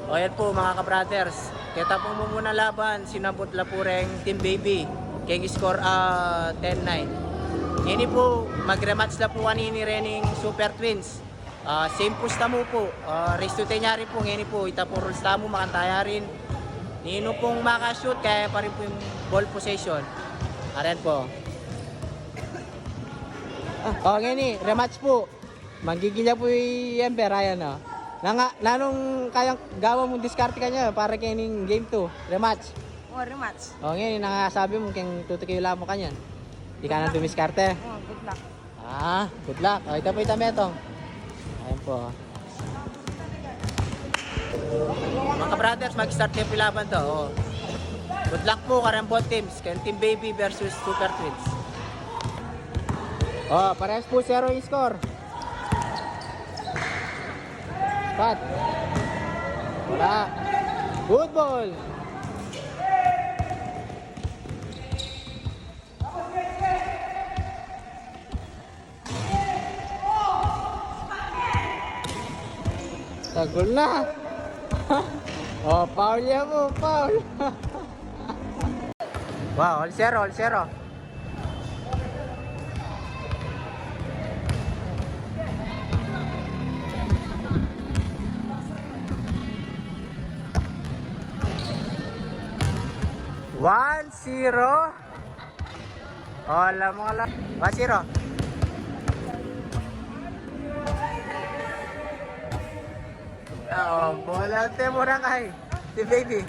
O yan po mga ka-brothers. Kita po mo muna laban, sinabot Lapureng Team Baby. Kaya score 10-9. Ini po, mag-rematch na po kanini rening Super Twins. Same po mo po. Race to 10 rin po. Ngayon po, ita po rules mo, makantaya rin. Nino pong makashoot, kaya pa rin po yung ball possession. Ayan po. Ngayon rematch po. Magiging po yung Ember, ayan o. Nanong kayang gawa mong diskarte ka niya para kaning game 2, rematch. Rematch. Ngayon, nangasabi mo kung tutukoy lang mo kanyan. Di ka na dumiskarte. Good luck. Good luck. Ito po itametong. Ayan po. Mga brothers, mag-start yung pilaban to. Good luck po karang both teams. Kaya Team Baby versus Super Twins. Parehas po 0 yung score. Pat. Wala. Good ball. Tagol na. Foul yan mo, foul. Wow, all zero. One, zero. Alam mo lang. 1-0. Bola mo na kay si Baby.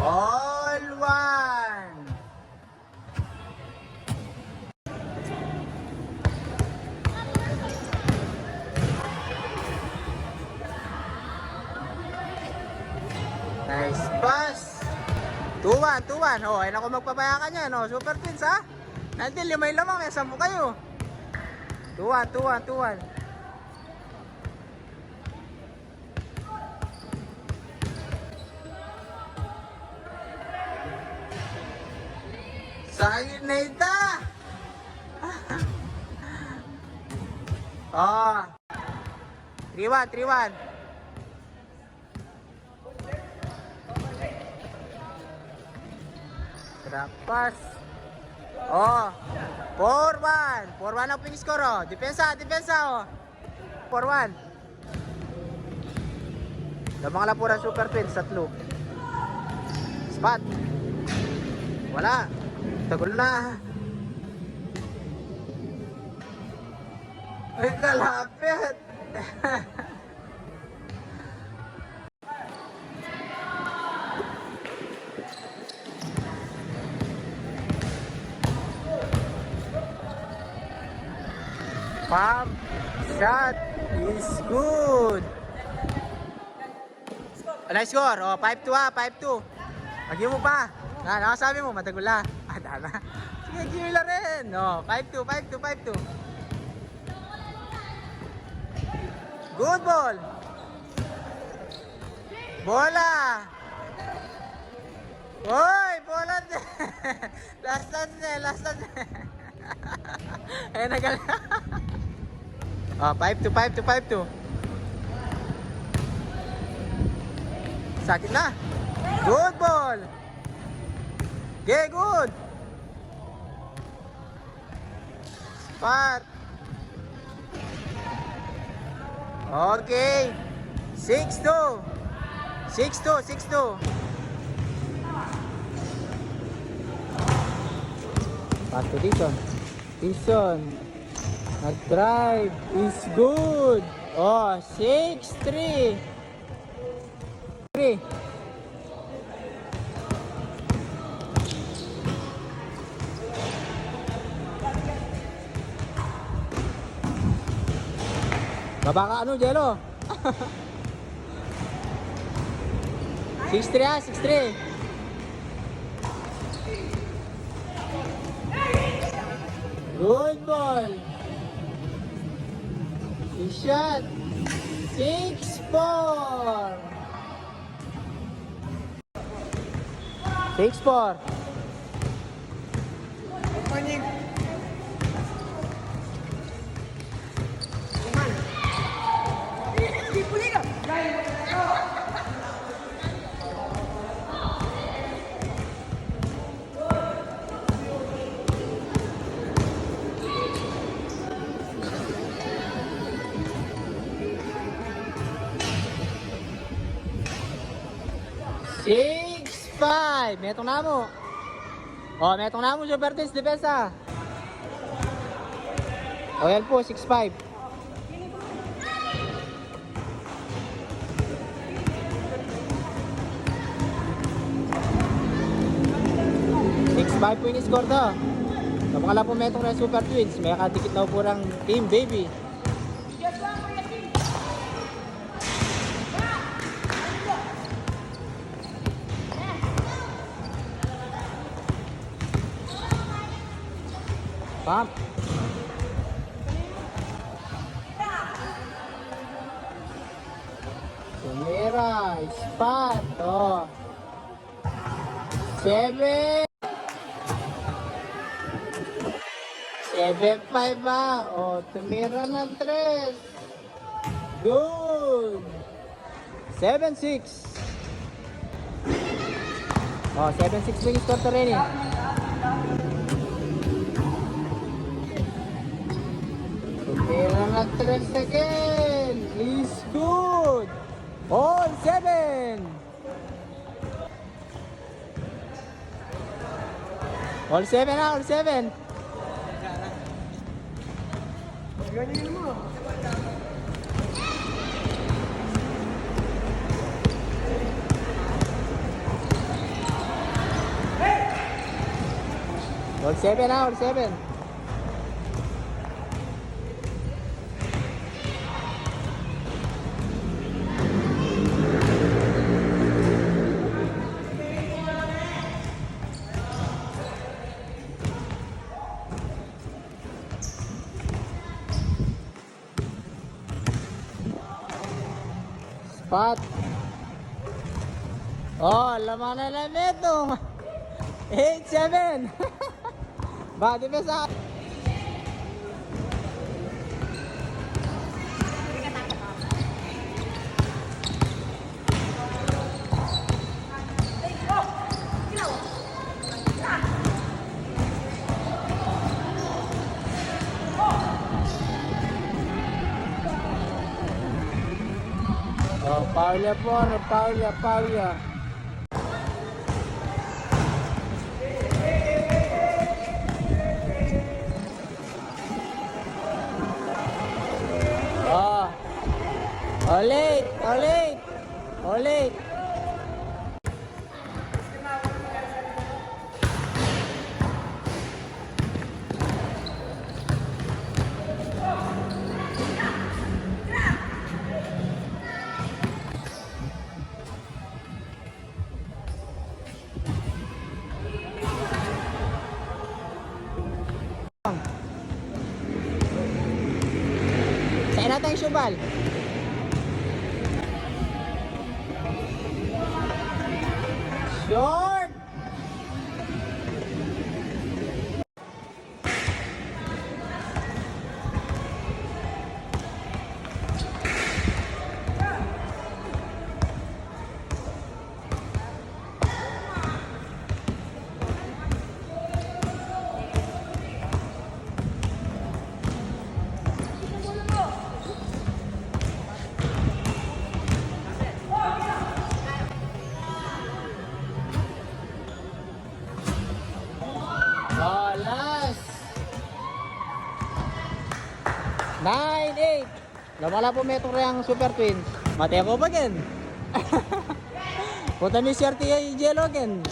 All one. Nice pass. 2-1. Ayun ako magpapaya ka niya, no? Super Twins, ha? Nantil, limay lamang, may 10 kayo. 2-1. Sayang na ita! 3-1. Trapas. 4-1 ang finish score. Depensa. 4-1. Damang lapuran Super Twins, 3. Spot. Wala. Tagol na. Ay, kalapit. Pump shot is good. Nice score. 5-2 5-2. Lagi mo pa. Nakasabi mo, matagula. Dana. Sige, gila rin. 5-2. Good ball. Bola. Hoy, bola. Last chance. Ayan, nagal. 5-2. Sakit na. Good ball. Okay, good. Spot. Okay. 6-2. Pass to Dixon. Nag-drive is good. 6-3. Baba ka Jello? 6-3. Good ball. Shot. 6-4. 6-4. 6-5. Metong na mo. Oh, metong na mo, Super Twins, depensa. O, yan po, 6-5. 6-5 po yung score to. Sa mga po metong na Super Twins, may kadikit na po ng Team Baby. Pump. Tumira, spot. Oh. 7. 7-5 ba? O, tumira ng 3. Good. 7-6. O, 7-6 po yung score to rin eh. Tumira ng 3 again. Is good. All 7. All 7 na, all 7. Ganyan mo. All 7 na, all 7. Spot. Oh, laman na lang ito. 8-7. Body pa sa... Oh, Paula po, Paula. Oh. Olit. Saan natin yung subal? Short! Oh, last. 9-8. Nawala po metong reyang Super Twins. Mati ako ba gen? Punta ni Sir Tia Jello gen.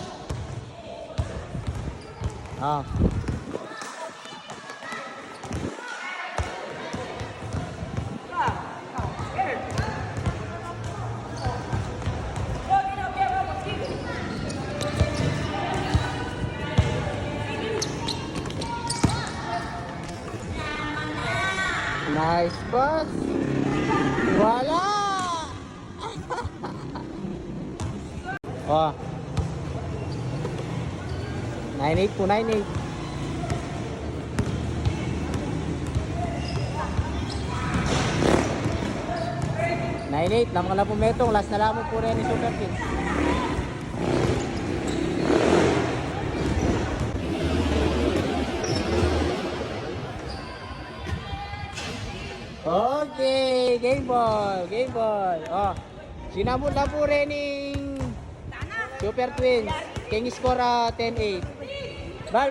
Ah. Nice pass. Wala. Oh. 9-8 po, 9-8. 9-8, lamang na po metong. Last na lamang po rin ni Super Twins. Okay, game ball, game ball. Oh, sinabot na po rin ng Super Twins. King score 10-8. Bal.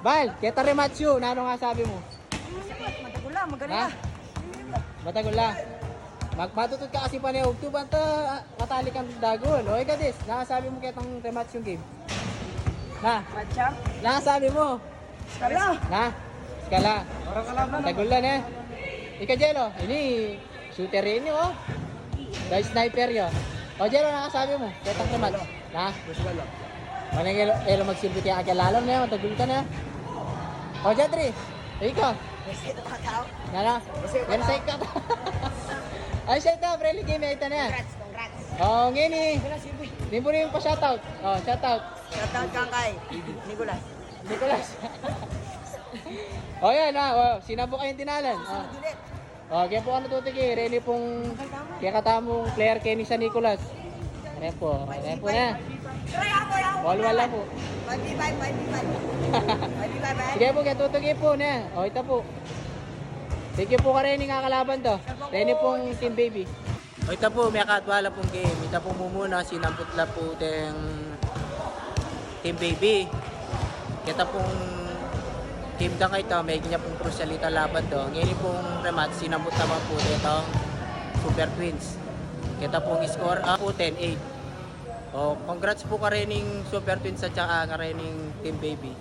Bal, kita rematch yun. Ano nga sabi mo? Matagol lang, magaling Ha? na. Matagol lang. Matutod ka kasi pa niya. Huwag banta matali kang dagon. O ikaw dis, nakasabi mo kitang rematch yung game. Na, Matcha. nakasabi mo. Skala. Na, skala. Parang kalaban. Tagol lang eh. Ikaw Jello, ini shooter rin yun oh. Dahil sniper yun. O Jello, nakasabi mo. Kitang rematch. Na, Skala. manang elo magsilbi kaya akalalo na yun. Matagol ka na. O Jadri, ikaw. Ito ka tao. Nana, yan sa ikat. Ay, siya ito, friendly game na ito na. Congrats. Oh, ngini. Wala silbi. Hindi mo rin pa shoutout. Oh, shoutout. Shoutout kang kay Nicolas. Nicolas. Oh, yan ha. Oh, sinabo kayong tinalan. Oh. Juliet. Oh, kaya po ano tutiki. Rene pong kaya katamong player Kenny sa Nicolas. Ayan po. Ayan po na. Wal-wal lang po. 5v5, 5v5. 5v5, eh. Sige po, kaya tutuki po na. Oh, ito po. Sige po ka rin nga kalaban to. Rene pong team baby. O ito po, may katwala pong game. Ito po muna, sinamputla po ng team baby. Kita pong team ka ito, may ganyan pong crucialita laban to. Ngayon pong rematch, sinambut naman po ito Super Twins. Kita pong score po 10-8. O, congrats po ka rin Super Twins at saka ka rin team baby.